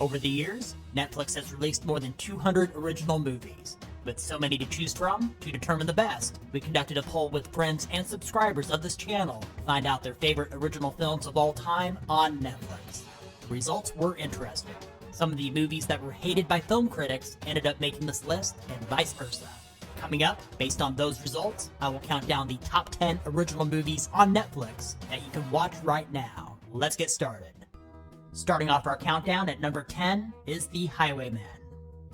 Over the years, Netflix has released more than 200 original movies. With so many to choose from, to determine the best, we conducted a poll with friends and subscribers of this channel to find out their favorite original films of all time on Netflix. The results were interesting. Some of the movies that were hated by film critics ended up making this list, and vice versa. Coming up, based on those results, I will count down the top 10 original movies on Netflix that you can watch right now. Let's get started. Starting off our countdown at number 10 is The Highwaymen.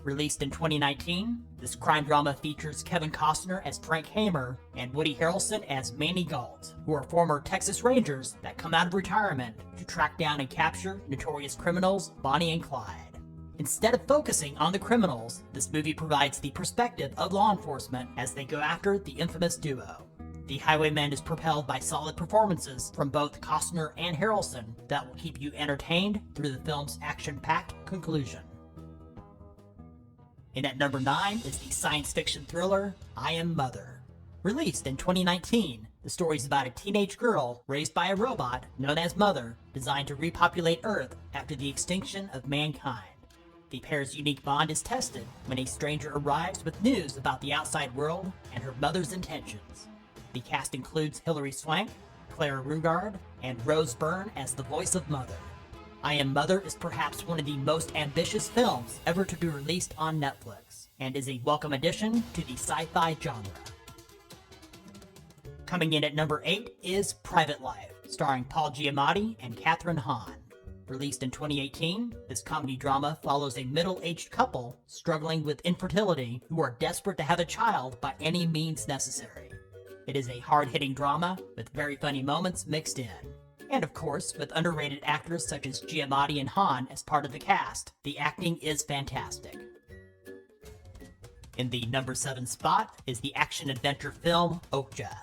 Released in 2019, this crime drama features Kevin Costner as Frank Hamer and Woody Harrelson as Manny Galt, who are former Texas Rangers that come out of retirement to track down and capture notorious criminals Bonnie and Clyde. Instead of focusing on the criminals, this movie provides the perspective of law enforcement as they go after the infamous duo. The Highwaymen is propelled by solid performances from both Costner and Harrelson that will keep you entertained through the film's action-packed conclusion. And at number 9 is the science fiction thriller, I Am Mother. Released in 2019, the story is about a teenage girl raised by a robot known as Mother, designed to repopulate Earth after the extinction of mankind. The pair's unique bond is tested when a stranger arrives with news about the outside world and her mother's intentions. The cast includes Hilary Swank, Clara Rugard, and Rose Byrne as the voice of Mother. I Am Mother is perhaps one of the most ambitious films ever to be released on Netflix, and is a welcome addition to the sci-fi genre. Coming in at number 8 is Private Life, starring Paul Giamatti and Kathryn Hahn. Released in 2018, this comedy drama follows a middle-aged couple struggling with infertility who are desperate to have a child by any means necessary. It is a hard-hitting drama with very funny moments mixed in. And of course, with underrated actors such as Giamatti and Hahn as part of the cast, the acting is fantastic. In the number 7 spot is the action-adventure film OKJA.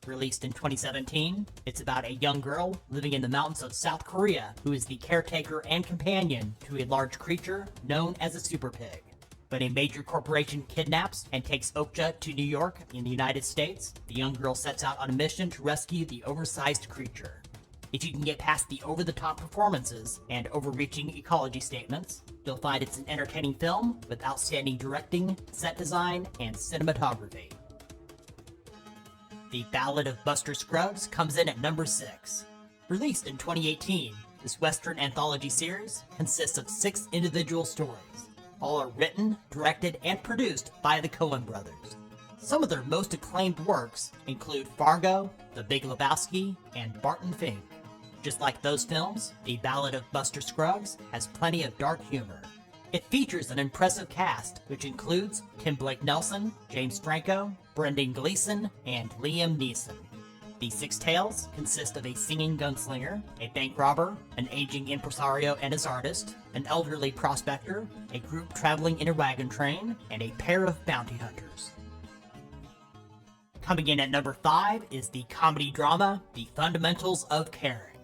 Released in 2017, it's about a young girl living in the mountains of South Korea who is the caretaker and companion to a large creature known as a super pig. When a major corporation kidnaps and takes OKJA to New York in the United States, the young girl sets out on a mission to rescue the oversized creature. If you can get past the over-the-top performances and overreaching ecology statements, you'll find it's an entertaining film with outstanding directing, set design, and cinematography. The Ballad of Buster Scruggs comes in at number 6. Released in 2018, this Western anthology series consists of 6 individual stories. All are written, directed, and produced by the Coen brothers. Some of their most acclaimed works include Fargo, The Big Lebowski, and Barton Fink. Just like those films, The Ballad of Buster Scruggs has plenty of dark humor. It features an impressive cast, which includes Tim Blake Nelson, James Franco, Brendan Gleeson, and Liam Neeson. The 6 tales consist of a singing gunslinger, a bank robber, an aging impresario and his artist, an elderly prospector, a group traveling in a wagon train, and a pair of bounty hunters. Coming in at number 5 is the comedy drama, The Fundamentals of Caring.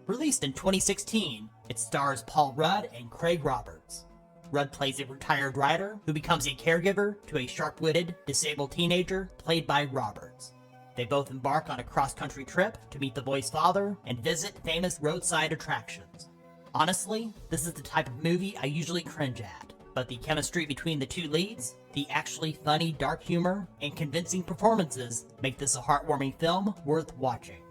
Released in 2016, it stars Paul Rudd and Craig Roberts. Rudd plays a retired writer who becomes a caregiver to a sharp-witted, disabled teenager played by Roberts. They both embark on a cross-country trip to meet the boy's father and visit famous roadside attractions. Honestly, this is the type of movie I usually cringe at, but the chemistry between the 2 leads, the actually funny dark humor, and convincing performances make this a heartwarming film worth watching.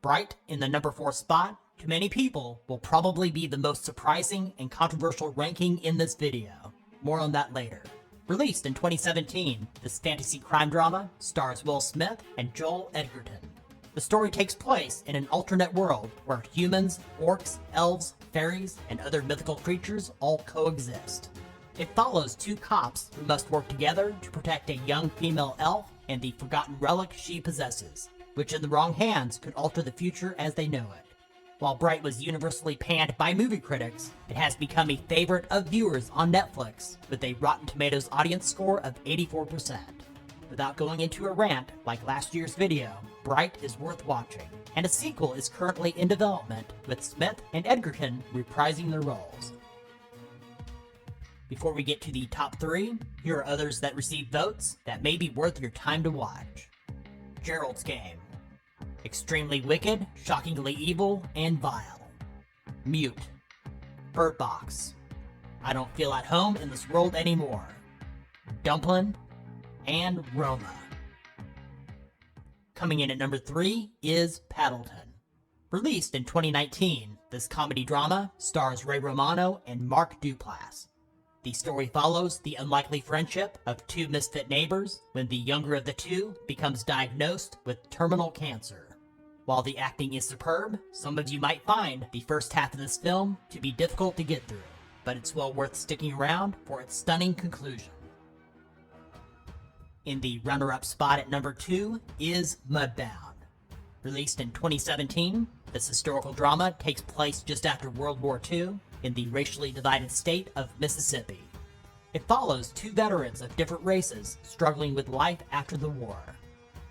Bright, in the number 4 spot, to many people will probably be the most surprising and controversial ranking in this video. More on that later. Released in 2017, this fantasy crime drama stars Will Smith and Joel Edgerton. The story takes place in an alternate world where humans, orcs, elves, fairies, and other mythical creatures all coexist. It follows 2 cops who must work together to protect a young female elf and the forgotten relic she possesses, which in the wrong hands could alter the future as they know it. While Bright was universally panned by movie critics, it has become a favorite of viewers on Netflix with a Rotten Tomatoes audience score of 84%. Without going into a rant like last year's video, Bright is worth watching, and a sequel is currently in development with Smith and Edgerton reprising their roles. Before we get to the top 3, here are others that received votes that may be worth your time to watch. Gerald's Game. Extremely wicked, shockingly evil, and vile. Mute. Bird Box, I Don't Feel at Home in This World Anymore, Dumplin', and Roma. Coming in at number 3 is Paddleton. Released in 2019, this comedy drama stars Ray Romano and Mark Duplass. The story follows the unlikely friendship of two misfit neighbors when the younger of the two becomes diagnosed with terminal cancer. While the acting is superb, some of you might find the first half of this film to be difficult to get through, but it's well worth sticking around for its stunning conclusion. In the runner-up spot at number 2 is Mudbound. Released in 2017, this historical drama takes place just after World War II in the racially divided state of Mississippi. It follows two veterans of different races struggling with life after the war.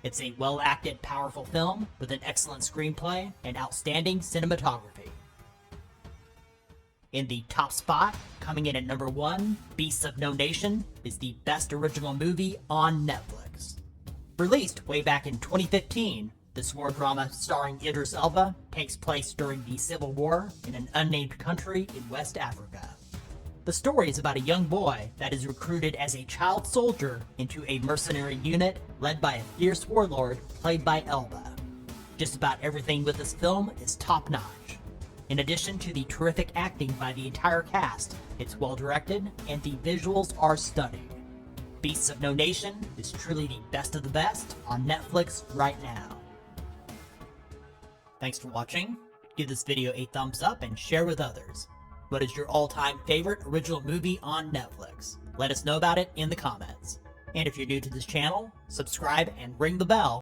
It's a well-acted, powerful film with an excellent screenplay and outstanding cinematography. In the top spot, coming in at number 1, Beasts of No Nation is the best original movie on Netflix. Released way back in 2015, this war drama starring Idris Elba takes place during the Civil War in an unnamed country in West Africa. The story is about a young boy that is recruited as a child soldier into a mercenary unit led by a fierce warlord played by Elba. Just about everything with this film is top-notch. In addition to the terrific acting by the entire cast, it's well-directed and the visuals are stunning. Beasts of No Nation is truly the best of the best on Netflix right now. Thanks for watching. Give this video a thumbs up and share with others. What is your all-time favorite original movie on Netflix? Let us know about it in the comments. And if you're new to this channel, subscribe and ring the bell